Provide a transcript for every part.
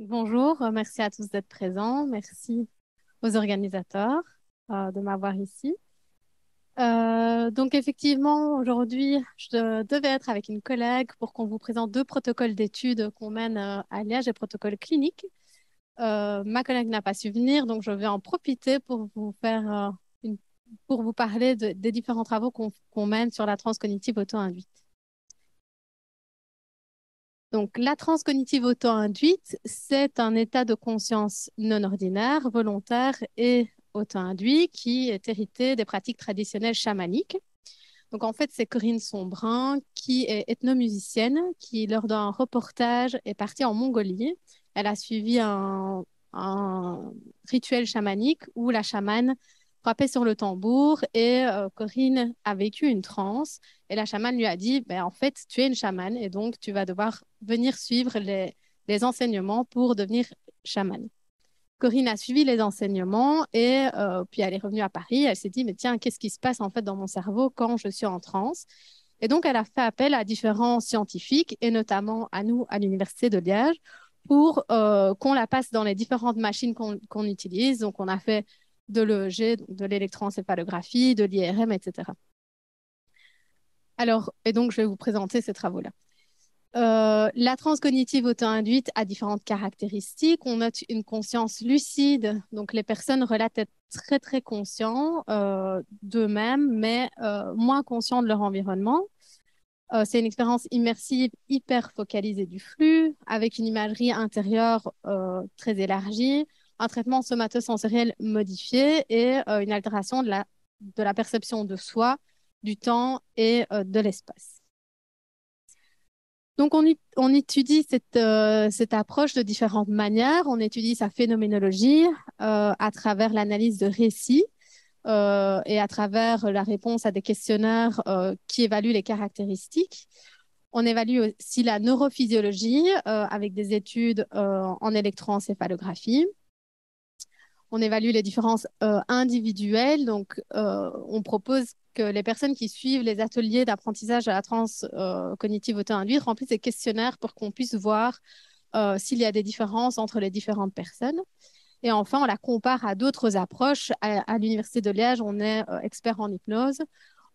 Bonjour, merci à tous d'être présents. Merci aux organisateurs de m'avoir ici. Donc effectivement, aujourd'hui, je devais être avec une collègue pour qu'on vous présente deux protocoles d'études qu'on mène à Liège, des protocoles cliniques. Ma collègue n'a pas su venir, donc je vais en profiter pour vous faire pour vous parler des différents travaux qu'on mène sur la transcognitive auto-induite. Donc, la transcognitive auto-induite, c'est un état de conscience non ordinaire, volontaire et auto-induit qui est hérité des pratiques traditionnelles chamaniques. Donc, en fait, c'est Corinne Sombrin qui est ethnomusicienne, qui, lors d'un reportage, est partie en Mongolie. Elle a suivi un rituel chamanique où la chamane frappait sur le tambour et Corinne a vécu une transe. Et la chamane lui a dit, ben, en fait, tu es une chamane et donc tu vas devoir venir suivre les enseignements pour devenir chamane. Corinne a suivi les enseignements et puis elle est revenue à Paris. Elle s'est dit, mais tiens, qu'est-ce qui se passe en fait dans mon cerveau quand je suis en transe? Et donc, elle a fait appel à différents scientifiques et notamment à nous à l'Université de Liège pour qu'on la passe dans les différentes machines qu'on utilise. Donc, on a fait de l'EEG, de l'électroencéphalographie, de l'IRM, etc. Alors, et donc, je vais vous présenter ces travaux-là. La transcognitive auto-induite a différentes caractéristiques. On note une conscience lucide, donc les personnes relatent être très très conscients d'eux-mêmes, mais moins conscients de leur environnement. C'est une expérience immersive hyper focalisée du flux, avec une imagerie intérieure très élargie, un traitement somatosensoriel modifié et une altération de la perception de soi, du temps et de l'espace. Donc, on étudie cette approche de différentes manières. On étudie sa phénoménologie à travers l'analyse de récits et à travers la réponse à des questionnaires qui évaluent les caractéristiques. On évalue aussi la neurophysiologie avec des études en électroencéphalographie. On évalue les différences individuelles. Donc, on propose que les personnes qui suivent les ateliers d'apprentissage à la cognitive auto-induite remplissent des questionnaires pour qu'on puisse voir s'il y a des différences entre les différentes personnes. Et enfin, on la compare à d'autres approches. À l'Université de Liège, on est expert en hypnose.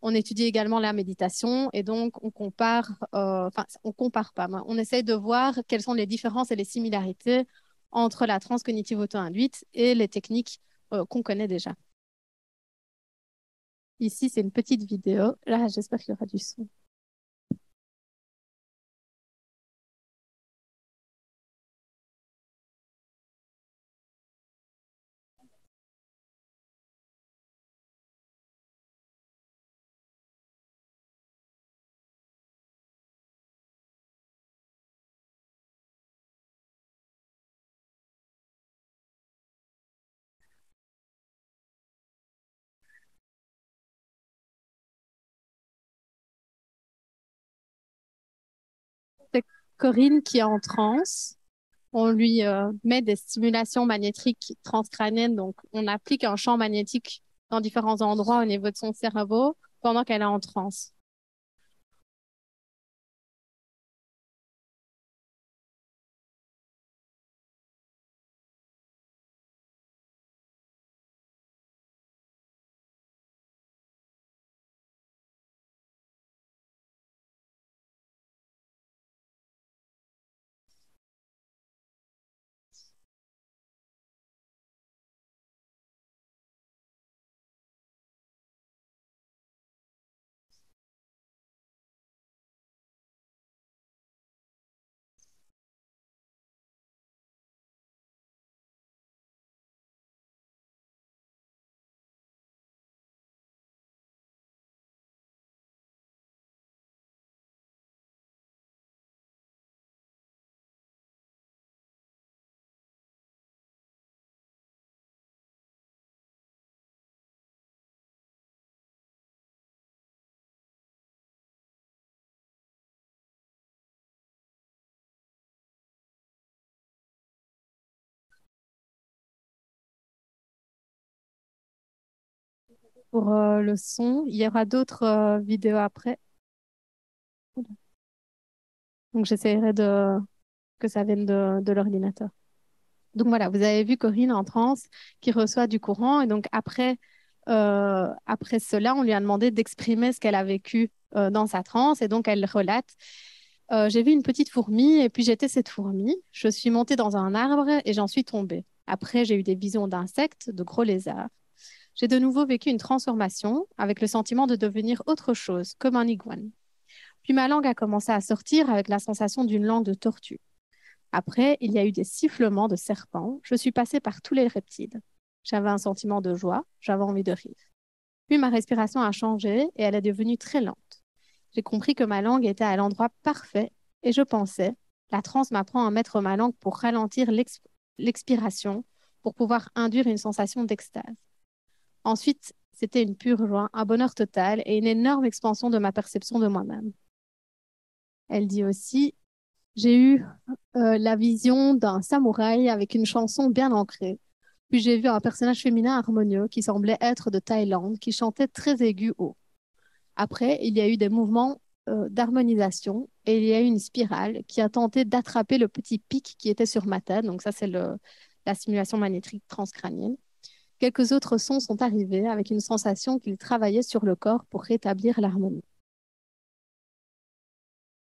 On étudie également la méditation et donc on compare, enfin, on compare pas, mais on essaye de voir quelles sont les différences et les similarités entre la transcognitive auto-induite et les techniques qu'on connaît déjà. Ici, c'est une petite vidéo. Là, j'espère qu'il y aura du son. C'est Corinne qui est en transe. On lui met des stimulations magnétiques transcrâniennes. Donc, on applique un champ magnétique dans différents endroits au niveau de son cerveau pendant qu'elle est en transe. Pour le son, il y aura d'autres vidéos après. Donc, j'essaierai que ça vienne de l'ordinateur. Donc voilà, vous avez vu Corinne en transe qui reçoit du courant. Et donc après cela, on lui a demandé d'exprimer ce qu'elle a vécu dans sa transe. Et donc elle relate, j'ai vu une petite fourmi et puis j'étais cette fourmi. Je suis montée dans un arbre et j'en suis tombée. Après, j'ai eu des visions d'insectes, de gros lézards. J'ai de nouveau vécu une transformation avec le sentiment de devenir autre chose, comme un iguane. Puis ma langue a commencé à sortir avec la sensation d'une langue de tortue. Après, il y a eu des sifflements de serpents. Je suis passée par tous les reptiles. J'avais un sentiment de joie, j'avais envie de rire. Puis ma respiration a changé et elle est devenue très lente. J'ai compris que ma langue était à l'endroit parfait et je pensais, la transe m'apprend à mettre ma langue pour ralentir l'expiration, pour pouvoir induire une sensation d'extase. Ensuite, c'était une pure joie, un bonheur total et une énorme expansion de ma perception de moi-même. Elle dit aussi, j'ai eu la vision d'un samouraï avec une chanson bien ancrée. Puis j'ai vu un personnage féminin harmonieux qui semblait être de Thaïlande, qui chantait très aigu haut. Après, il y a eu des mouvements d'harmonisation et il y a eu une spirale qui a tenté d'attraper le petit pic qui était sur ma tête. Donc ça, c'est la simulation magnétique transcrânienne. Quelques autres sons sont arrivés avec une sensation qu'ils travaillaient sur le corps pour rétablir l'harmonie.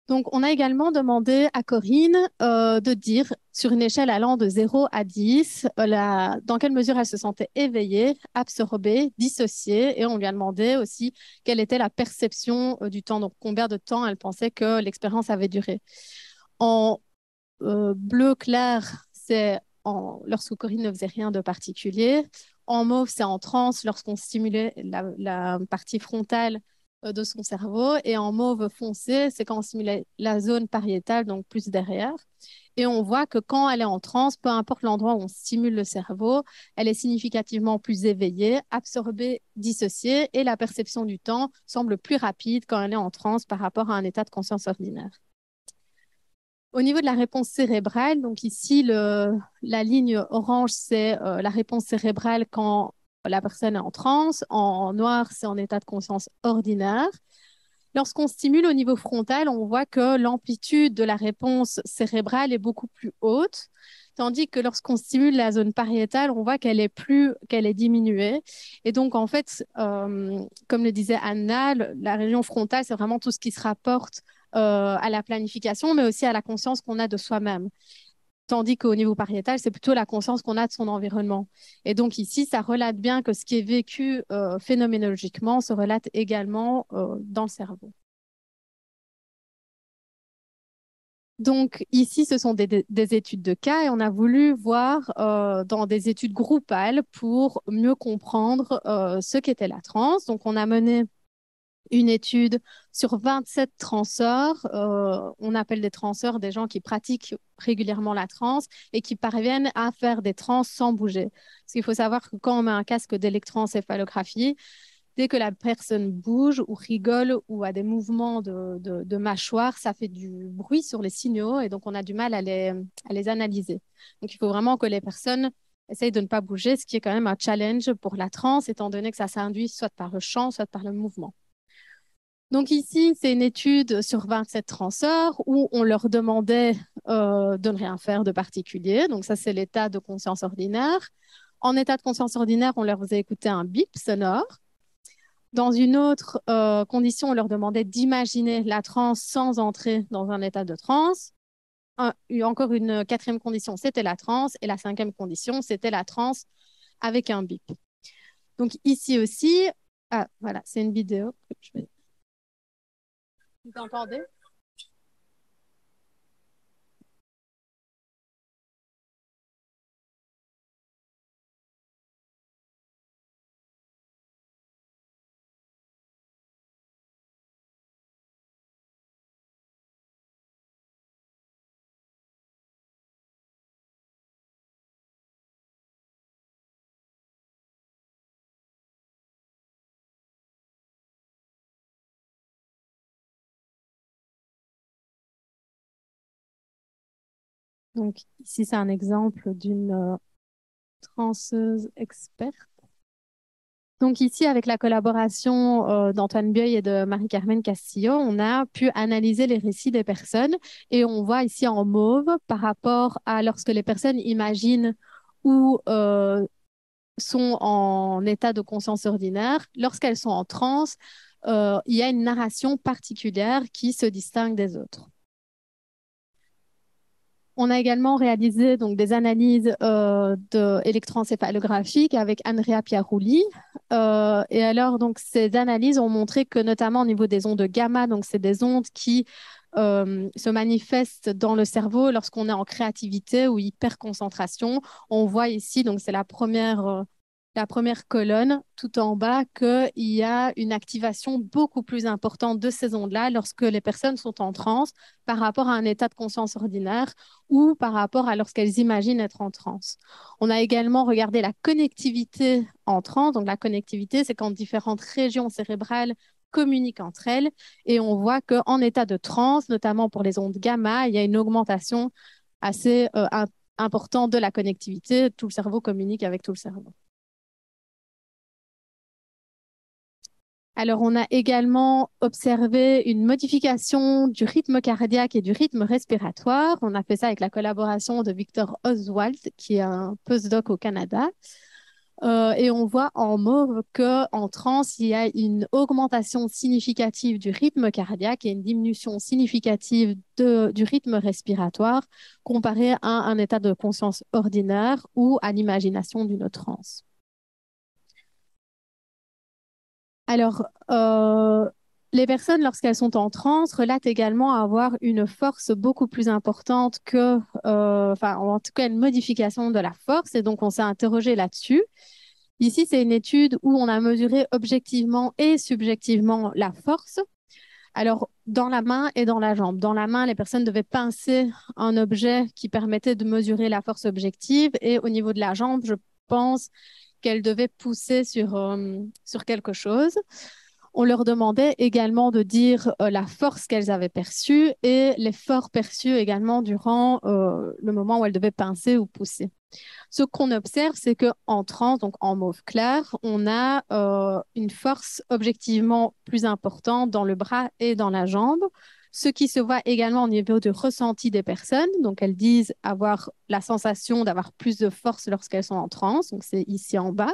Donc, on a également demandé à Corinne de dire, sur une échelle allant de 0 à 10, dans quelle mesure elle se sentait éveillée, absorbée, dissociée. Et on lui a demandé aussi quelle était la perception du temps, donc combien de temps elle pensait que l'expérience avait duré. En bleu clair, lorsque Corinne ne faisait rien de particulier. En mauve, c'est en transe lorsqu'on stimulait la partie frontale de son cerveau. Et en mauve foncé, c'est quand on stimulait la zone pariétale, donc plus derrière. Et on voit que quand elle est en transe, peu importe l'endroit où on stimule le cerveau, elle est significativement plus éveillée, absorbée, dissociée, et la perception du temps semble plus rapide quand elle est en transe par rapport à un état de conscience ordinaire. Au niveau de la réponse cérébrale, donc ici, la ligne orange, c'est la réponse cérébrale quand la personne est en transe. En noir, c'est en état de conscience ordinaire. Lorsqu'on stimule au niveau frontal, on voit que l'amplitude de la réponse cérébrale est beaucoup plus haute, tandis que lorsqu'on stimule la zone pariétale, on voit qu'elle est diminuée. Et donc, en fait, comme le disait Anna, la région frontale, c'est vraiment tout ce qui se rapporte à la planification, mais aussi à la conscience qu'on a de soi-même. Tandis qu'au niveau pariétal, c'est plutôt la conscience qu'on a de son environnement. Et donc ici, ça relate bien que ce qui est vécu phénoménologiquement se relate également dans le cerveau. Donc ici, ce sont des études de cas et on a voulu voir dans des études groupales pour mieux comprendre ce qu'était la transe. Donc on a mené une étude sur 27 transeurs. On appelle des transeurs des gens qui pratiquent régulièrement la transe et qui parviennent à faire des trans sans bouger. Parce qu'il faut savoir que quand on met un casque d'électroencéphalographie, dès que la personne bouge ou rigole ou a des mouvements de mâchoire, ça fait du bruit sur les signaux et donc on a du mal à les analyser. Donc il faut vraiment que les personnes essayent de ne pas bouger, ce qui est quand même un challenge pour la transe, étant donné que ça s'induit soit par le chant, soit par le mouvement. Donc ici, c'est une étude sur 27 transeurs où on leur demandait de ne rien faire de particulier. Donc ça, c'est l'état de conscience ordinaire. En état de conscience ordinaire, on leur faisait écouter un bip sonore. Dans une autre condition, on leur demandait d'imaginer la transe sans entrer dans un état de transe. Encore une quatrième condition, c'était la transe. Et la cinquième condition, c'était la transe avec un bip. Donc ici aussi, voilà, c'est une vidéo. Vous entendez? Donc ici, c'est un exemple d'une transeuse experte. Donc ici, avec la collaboration d'Antoine Bueil et de Marie-Carmen Castillo, on a pu analyser les récits des personnes et on voit ici en mauve par rapport à lorsque les personnes imaginent ou sont en état de conscience ordinaire, lorsqu'elles sont en transe, il y a une narration particulière qui se distingue des autres. On a également réalisé donc, des analyses électroencéphalographiques avec Andrea Piarulli. Et alors, donc, ces analyses ont montré que, notamment au niveau des ondes gamma, donc c'est des ondes qui se manifestent dans le cerveau lorsqu'on est en créativité ou hyperconcentration. On voit ici, donc c'est la première colonne tout en bas, qu'il y a une activation beaucoup plus importante de ces ondes-là lorsque les personnes sont en transe par rapport à un état de conscience ordinaire ou par rapport à lorsqu'elles imaginent être en transe. On a également regardé la connectivité en transe. Donc la connectivité, c'est quand différentes régions cérébrales communiquent entre elles et on voit qu'en état de transe, notamment pour les ondes gamma, il y a une augmentation assez importante de la connectivité. Tout le cerveau communique avec tout le cerveau. Alors, on a également observé une modification du rythme cardiaque et du rythme respiratoire. On a fait ça avec la collaboration de Victor Oswald, qui est un postdoc au Canada. Et on voit en mauve qu'en transe, il y a une augmentation significative du rythme cardiaque et une diminution significative du rythme respiratoire comparé à un état de conscience ordinaire ou à l'imagination d'une transe. Alors, les personnes, lorsqu'elles sont en transe, relatent également avoir une force beaucoup plus importante enfin, en tout cas, une modification de la force. Et donc, on s'est interrogé là-dessus. Ici, c'est une étude où on a mesuré objectivement et subjectivement la force. Alors, dans la main et dans la jambe. Dans la main, les personnes devaient pincer un objet qui permettait de mesurer la force objective. Et au niveau de la jambe, je pense qu'elles devaient pousser sur quelque chose. On leur demandait également de dire la force qu'elles avaient perçue et l'effort perçu également durant le moment où elles devaient pincer ou pousser. Ce qu'on observe, c'est qu'en transe, donc en mauve clair, on a une force objectivement plus importante dans le bras et dans la jambe, ce qui se voit également au niveau du ressenti des personnes. Donc, elles disent avoir la sensation d'avoir plus de force lorsqu'elles sont en transe, donc c'est ici en bas.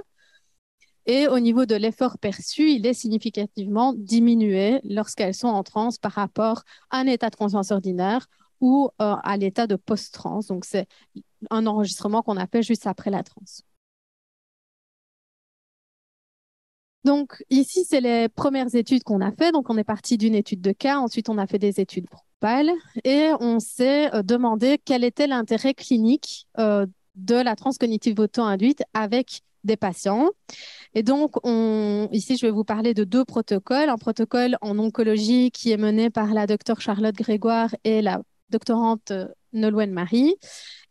Et au niveau de l'effort perçu, il est significativement diminué lorsqu'elles sont en transe par rapport à un état de conscience ordinaire ou à l'état de post-transe. Donc, c'est un enregistrement qu'on a fait juste après la transe. Donc, ici, c'est les premières études qu'on a fait. Donc, on est parti d'une étude de cas. Ensuite, on a fait des études groupales et on s'est demandé quel était l'intérêt clinique de la transe cognitive auto-induite avec des patients. Et donc, ici, je vais vous parler de deux protocoles. Un protocole en oncologie qui est mené par la docteure Charlotte Grégoire et la doctorante Nolwenn Marie,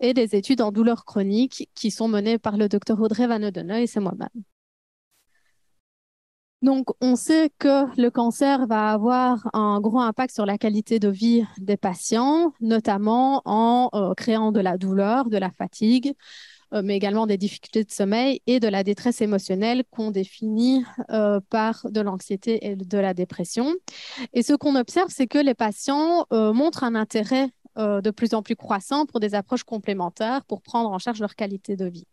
et des études en douleurs chroniques qui sont menées par le docteur Audrey Van Oudenooy et c'est moi-même. Donc, on sait que le cancer va avoir un gros impact sur la qualité de vie des patients, notamment en créant de la douleur, de la fatigue, mais également des difficultés de sommeil et de la détresse émotionnelle qu'on définit par de l'anxiété et de la dépression. Et ce qu'on observe, c'est que les patients montrent un intérêt de plus en plus croissant pour des approches complémentaires pour prendre en charge leur qualité de vie.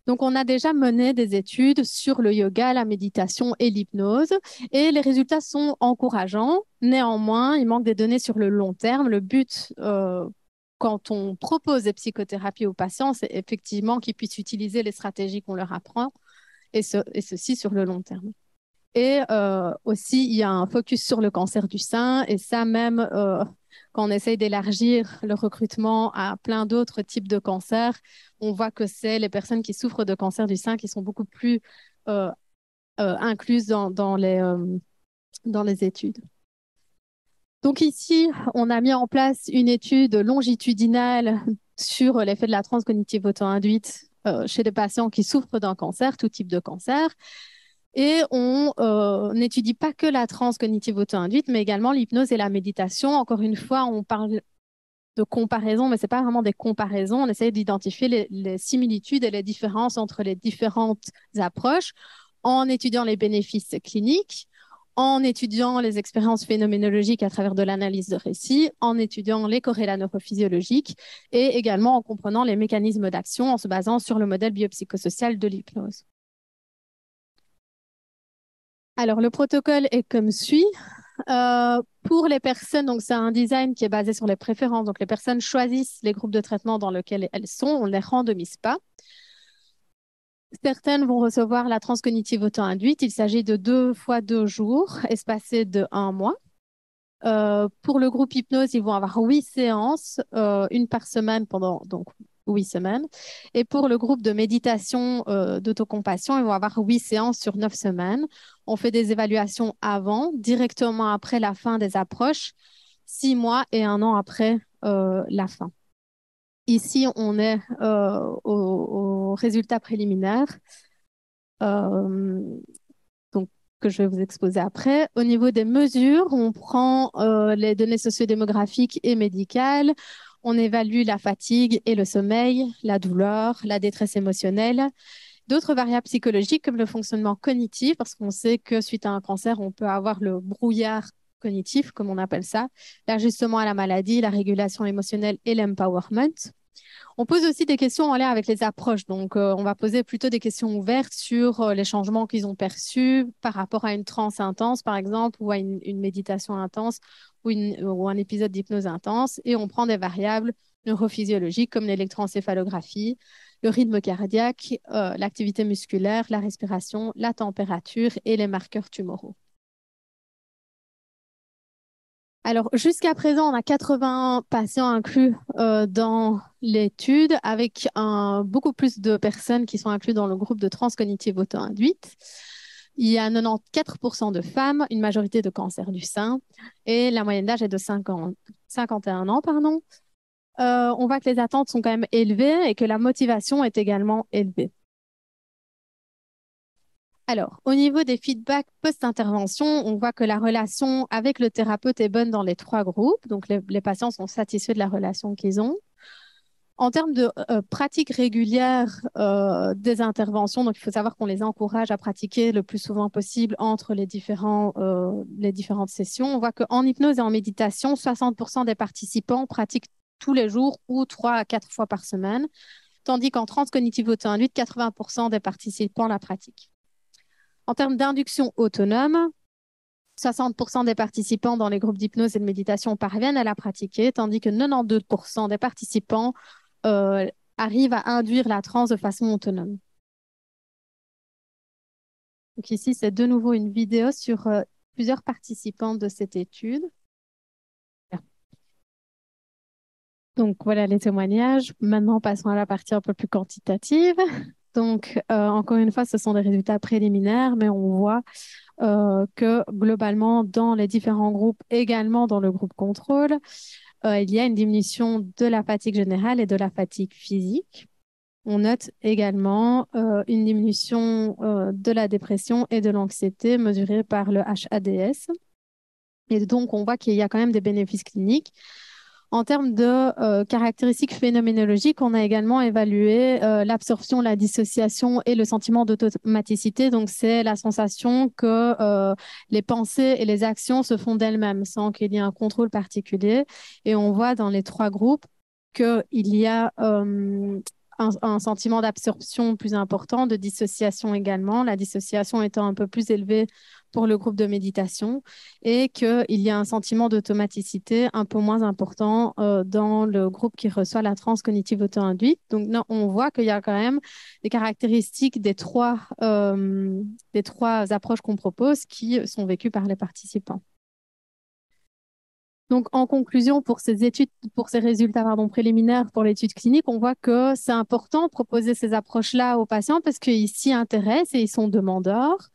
Donc, on a déjà mené des études sur le yoga, la méditation et l'hypnose et les résultats sont encourageants. Néanmoins, il manque des données sur le long terme. Le but, quand on propose des psychothérapies aux patients, c'est effectivement qu'ils puissent utiliser les stratégies qu'on leur apprend et ceci sur le long terme. Et aussi, il y a un focus sur le cancer du sein et ça même quand on essaye d'élargir le recrutement à plein d'autres types de cancers, on voit que c'est les personnes qui souffrent de cancer du sein qui sont beaucoup plus incluses dans les études. Donc ici, on a mis en place une étude longitudinale sur l'effet de la transe cognitive auto-induite chez des patients qui souffrent d'un cancer, tout type de cancer. Et on n'étudie pas que la transe cognitive auto-induite, mais également l'hypnose et la méditation. Encore une fois, on parle de comparaison, mais ce n'est pas vraiment des comparaisons. On essaie d'identifier les similitudes et les différences entre les différentes approches en étudiant les bénéfices cliniques, en étudiant les expériences phénoménologiques à travers de l'analyse de récits, en étudiant les corrélats neurophysiologiques et également en comprenant les mécanismes d'action en se basant sur le modèle biopsychosocial de l'hypnose. Alors, le protocole est comme suit. Pour les personnes, donc c'est un design qui est basé sur les préférences. Donc, les personnes choisissent les groupes de traitement dans lesquels elles sont. On ne les randomise pas. Certaines vont recevoir la transcognitive auto-induite. Il s'agit de 2 fois 2 jours, espacés de 1 mois. Pour le groupe hypnose, ils vont avoir 8 séances, une par semaine pendant donc 8 semaines. Et pour le groupe de méditation d'autocompassion, ils vont avoir 8 séances sur 9 semaines. On fait des évaluations avant, directement après la fin des approches, 6 mois et 1 an après la fin. Ici, on est au résultat préliminaire. Euh, donc, que je vais vous exposer après. Au niveau des mesures, on prend les données sociodémographiques et médicales, on évalue la fatigue et le sommeil, la douleur, la détresse émotionnelle, d'autres variables psychologiques comme le fonctionnement cognitif, parce qu'on sait que suite à un cancer, on peut avoir le brouillard cognitif, comme on appelle ça, l'ajustement à la maladie, la régulation émotionnelle et l'empowerment. On pose aussi des questions en lien avec les approches. Donc, on va poser plutôt des questions ouvertes sur les changements qu'ils ont perçus par rapport à une transe intense, par exemple, ou à une méditation intense ou un épisode d'hypnose intense. Et on prend des variables neurophysiologiques comme l'électroencéphalographie, le rythme cardiaque, l'activité musculaire, la respiration, la température et les marqueurs tumoraux. Alors, jusqu'à présent, on a 80 patients inclus dans l'étude, avec beaucoup plus de personnes qui sont incluses dans le groupe de transcognitive auto-induite. Il y a 94% de femmes, une majorité de cancer du sein, et la moyenne d'âge est de 51 ans, pardon. On voit que les attentes sont quand même élevées et que la motivation est également élevée. Alors, au niveau des feedbacks post-intervention, on voit que la relation avec le thérapeute est bonne dans les 3 groupes. Donc, les patients sont satisfaits de la relation qu'ils ont. En termes de pratique régulière des interventions, donc il faut savoir qu'on les encourage à pratiquer le plus souvent possible entre les différentes sessions. On voit qu'en hypnose et en méditation, 60% des participants pratiquent tous les jours ou 3 à 4 fois par semaine, tandis qu'en transcognitive auto-induite, 80% des participants la pratiquent. En termes d'induction autonome, 60% des participants dans les groupes d'hypnose et de méditation parviennent à la pratiquer, tandis que 92% des participants euh, arrivent à induire la transe de façon autonome. Donc ici, c'est de nouveau une vidéo sur plusieurs participants de cette étude. Donc voilà les témoignages. Maintenant, passons à la partie un peu plus quantitative. Donc, encore une fois, ce sont des résultats préliminaires, mais on voit que globalement, dans les différents groupes, également dans le groupe contrôle, il y a une diminution de la fatigue générale et de la fatigue physique. On note également une diminution de la dépression et de l'anxiété mesurée par le HADS. Et donc, on voit qu'il y a quand même des bénéfices cliniques. En termes de caractéristiques phénoménologiques, on a également évalué l'absorption, la dissociation et le sentiment d'automaticité. Donc, c'est la sensation que les pensées et les actions se font d'elles-mêmes sans qu'il y ait un contrôle particulier. Et on voit dans les 3 groupes qu'il y a un sentiment d'absorption plus important, de dissociation également, la dissociation étant un peu plus élevée pour le groupe de méditation, et qu'il y a un sentiment d'automaticité un peu moins important dans le groupe qui reçoit la transe cognitive auto-induite. Donc, non, on voit qu'il y a quand même des caractéristiques des trois approches qu'on propose qui sont vécues par les participants. Donc, en conclusion, pour ces études, pour ces résultats préliminaires pour l'étude clinique, on voit que c'est important de proposer ces approches-là aux patients parce qu'ils s'y intéressent et ils sont demandeurs.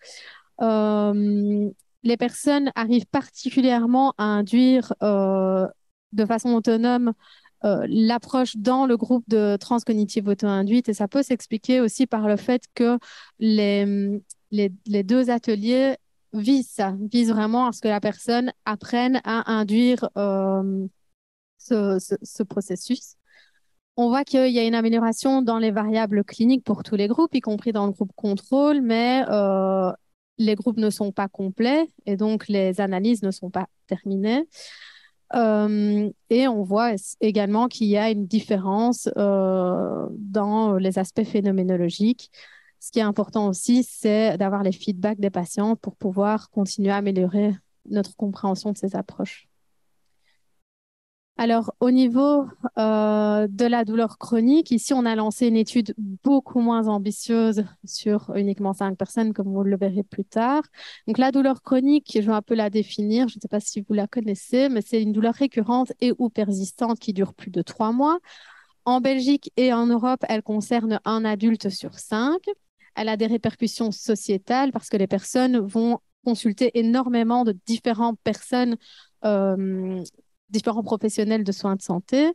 Euh, les personnes arrivent particulièrement à induire de façon autonome l'approche dans le groupe de transcognitive auto-induite et ça peut s'expliquer aussi par le fait que les 2 ateliers visent vraiment à ce que la personne apprenne à induire ce processus. On voit qu'il y a une amélioration dans les variables cliniques pour tous les groupes, y compris dans le groupe contrôle, mais les groupes ne sont pas complets et donc les analyses ne sont pas terminées. Et on voit également qu'il y a une différence dans les aspects phénoménologiques. Ce qui est important aussi, c'est d'avoir les feedbacks des patients pour pouvoir continuer à améliorer notre compréhension de ces approches. Alors, au niveau de la douleur chronique, ici, on a lancé une étude beaucoup moins ambitieuse sur uniquement 5 personnes, comme vous le verrez plus tard. Donc, la douleur chronique, je vais un peu la définir, je ne sais pas si vous la connaissez, mais c'est une douleur récurrente et ou persistante qui dure plus de 3 mois. En Belgique et en Europe, elle concerne un adulte sur 5. Elle a des répercussions sociétales parce que les personnes vont consulter énormément de différentes personnes, euh, différents professionnels de soins de santé.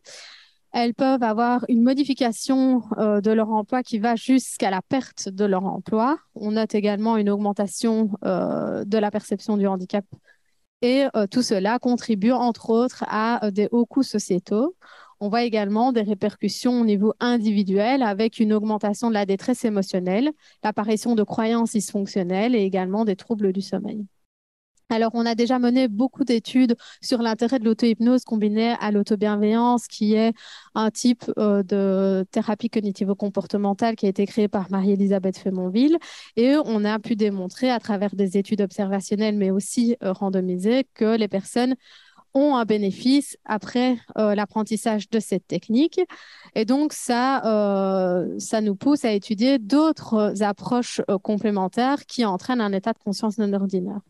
Elles peuvent avoir une modification de leur emploi qui va jusqu'à la perte de leur emploi. On note également une augmentation de la perception du handicap et tout cela contribue, entre autres, à des hauts coûts sociétaux. On voit également des répercussions au niveau individuel avec une augmentation de la détresse émotionnelle, l'apparition de croyances dysfonctionnelles et également des troubles du sommeil. Alors, on a déjà mené beaucoup d'études sur l'intérêt de l'auto-hypnose combinée à l'autobienveillance, qui est un type de thérapie cognitivo-comportementale qui a été créée par Marie-Elisabeth Fémonville. Et on a pu démontrer à travers des études observationnelles, mais aussi randomisées, que les personnes ont un bénéfice après l'apprentissage de cette technique. Et donc, ça nous pousse à étudier d'autres approches complémentaires qui entraînent un état de conscience non ordinaire.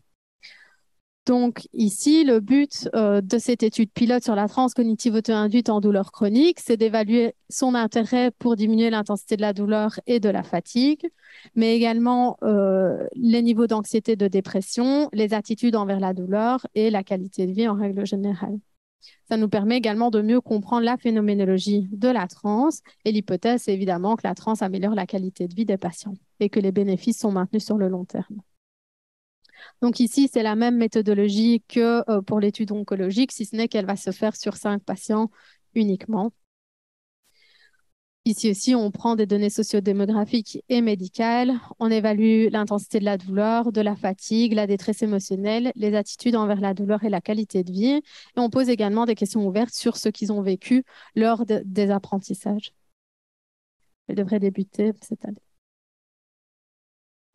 Donc ici, le but de cette étude pilote sur la transe cognitive auto-induite en douleur chronique, c'est d'évaluer son intérêt pour diminuer l'intensité de la douleur et de la fatigue, mais également les niveaux d'anxiété, de dépression, les attitudes envers la douleur et la qualité de vie en règle générale. Ça nous permet également de mieux comprendre la phénoménologie de la transe et l'hypothèse, c'est évidemment que la transe améliore la qualité de vie des patients et que les bénéfices sont maintenus sur le long terme. Donc ici, c'est la même méthodologie que pour l'étude oncologique, si ce n'est qu'elle va se faire sur 5 patients uniquement. Ici aussi, on prend des données sociodémographiques et médicales. On évalue l'intensité de la douleur, de la fatigue, la détresse émotionnelle, les attitudes envers la douleur et la qualité de vie. Et on pose également des questions ouvertes sur ce qu'ils ont vécu lors des apprentissages. Je devrais débuter cette année.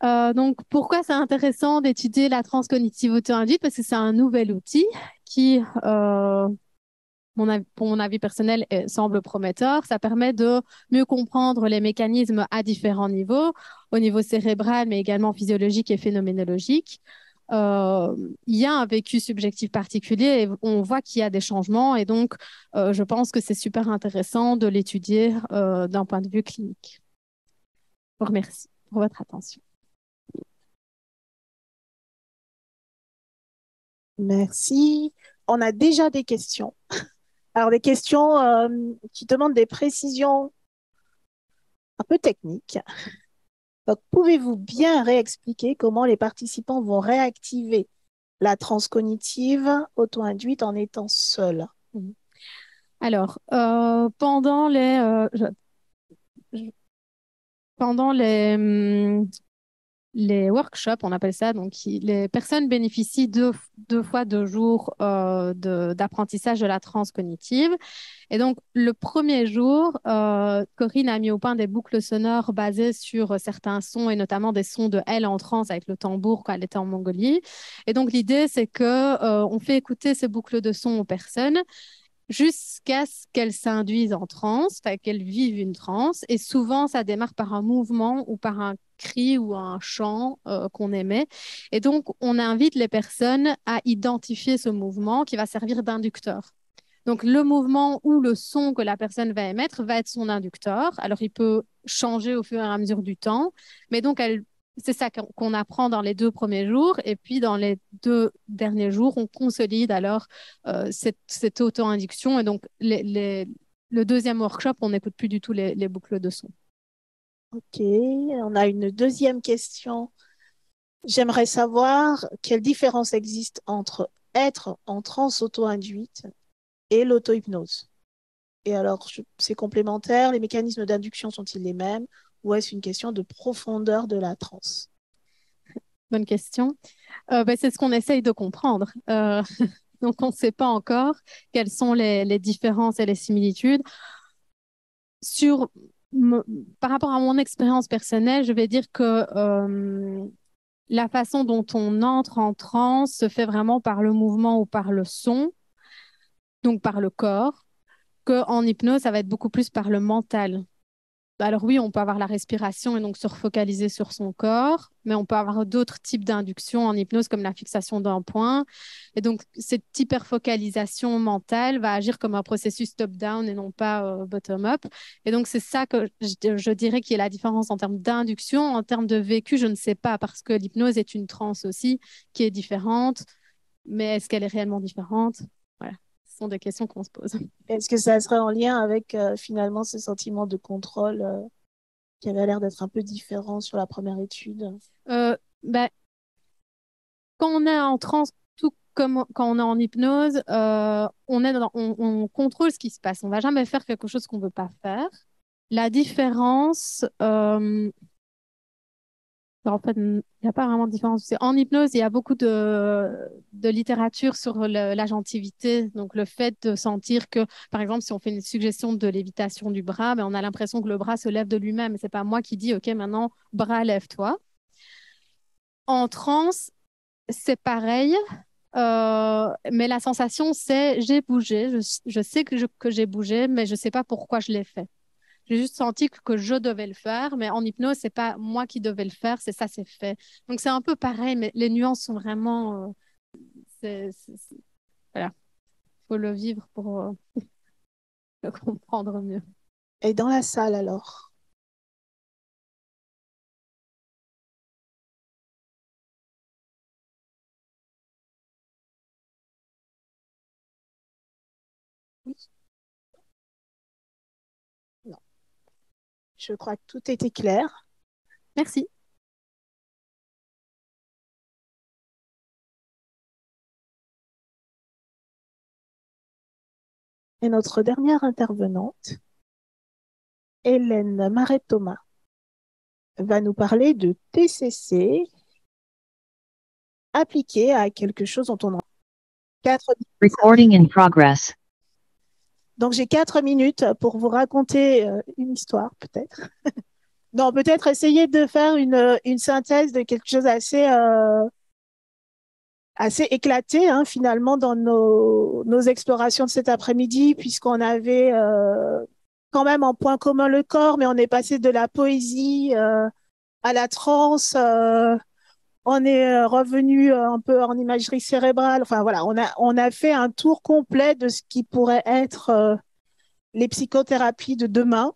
Donc, pourquoi c'est intéressant d'étudier la transcognitive auto-induite? Parce que c'est un nouvel outil qui, pour mon avis personnel, semble prometteur. Ça permet de mieux comprendre les mécanismes à différents niveaux, au niveau cérébral, mais également physiologique et phénoménologique. Il y a un vécu subjectif particulier et on voit qu'il y a des changements. Et donc, je pense que c'est super intéressant de l'étudier d'un point de vue clinique. Je vous remercie pour votre attention. Merci. On a déjà des questions. Alors, des questions qui demandent des précisions un peu techniques. Donc, pouvez-vous bien réexpliquer comment les participants vont réactiver la transe cognitive auto-induite en étant seuls? Alors, pendant les workshops, on appelle ça, donc les personnes bénéficient deux fois 2 jours d'apprentissage de la transe cognitive. Et donc, le premier jour, Corinne a mis au point des boucles sonores basées sur certains sons et notamment des sons de elle en transe avec le tambour quand elle était en Mongolie. Et donc, l'idée, c'est que on fait écouter ces boucles de sons aux personnes jusqu'à ce qu'elles s'induisent en transe, qu'elles vivent une transe. Et souvent, ça démarre par un mouvement ou par un cri ou un chant qu'on émet. Et donc, on invite les personnes à identifier ce mouvement qui va servir d'inducteur. Donc, le mouvement ou le son que la personne va émettre va être son inducteur. Alors, il peut changer au fur et à mesure du temps, mais donc, c'est ça qu'on apprend dans les 2 premiers jours. Et puis, dans les 2 derniers jours, on consolide alors cette auto-induction. Et donc, le deuxième workshop, on n'écoute plus du tout les boucles de son. Ok, on a une deuxième question. J'aimerais savoir quelle différence existe entre être en transe auto-induite et l'auto-hypnose. Et alors, c'est complémentaire, les mécanismes d'induction sont-ils les mêmes ou est-ce une question de profondeur de la transe? Bonne question. C'est ce qu'on essaye de comprendre. Donc, on ne sait pas encore quelles sont les différences et les similitudes. Sur, m- Par rapport à mon expérience personnelle, je vais dire que la façon dont on entre en transe se fait vraiment par le mouvement ou par le son, donc par le corps, qu'en hypnose, ça va être beaucoup plus par le mental. Alors oui, on peut avoir la respiration et donc se refocaliser sur son corps, mais on peut avoir d'autres types d'inductions en hypnose comme la fixation d'un point. Et donc cette hyperfocalisation mentale va agir comme un processus top-down et non pas bottom-up. Et donc c'est ça que je dirais qui est la différence en termes d'induction. En termes de vécu, je ne sais pas parce que l'hypnose est une transe aussi qui est différente, mais est-ce qu'elle est réellement différente? Voilà, ce sont des questions qu'on se pose. Est-ce que ça serait en lien avec finalement ce sentiment de contrôle qui avait l'air d'être un peu différent sur la première étude? Euh, ben, Quand on est en transe, tout comme quand on est en hypnose, on contrôle ce qui se passe. On va jamais faire quelque chose qu'on veut pas faire. La différence, en fait, il n'y a pas vraiment de différence. En hypnose, il y a beaucoup de littérature sur l'agentivité. Donc, le fait de sentir que, par exemple, si on fait une suggestion de lévitation du bras, ben, on a l'impression que le bras se lève de lui-même. C'est pas moi qui dis, OK, maintenant, bras, lève-toi. En transe, c'est pareil. Mais la sensation, c'est j'ai bougé. Je sais que j'ai bougé, mais je ne sais pas pourquoi je l'ai fait. J'ai juste senti que je devais le faire, mais en hypnose, c'est pas moi qui devais le faire, c'est ça, c'est fait. Donc c'est un peu pareil, mais les nuances sont vraiment. Voilà, faut le vivre pour le comprendre mieux. Et dans la salle alors? Oui, non. Je crois que tout était clair. Merci. Et notre dernière intervenante, Hélène Maret-Thomas, va nous parler de TCC appliqué à quelque chose dont on a 4 minutes. Recording in progress. Donc j'ai 4 minutes pour vous raconter une histoire, peut-être. Non, peut-être essayer de faire une synthèse de quelque chose assez éclaté, hein, finalement, dans nos explorations de cet après-midi, puisqu'on avait quand même en point commun le corps, mais on est passé de la poésie à la transe. On est revenu un peu en imagerie cérébrale. Enfin voilà, on a fait un tour complet de ce qui pourrait être les psychothérapies de demain.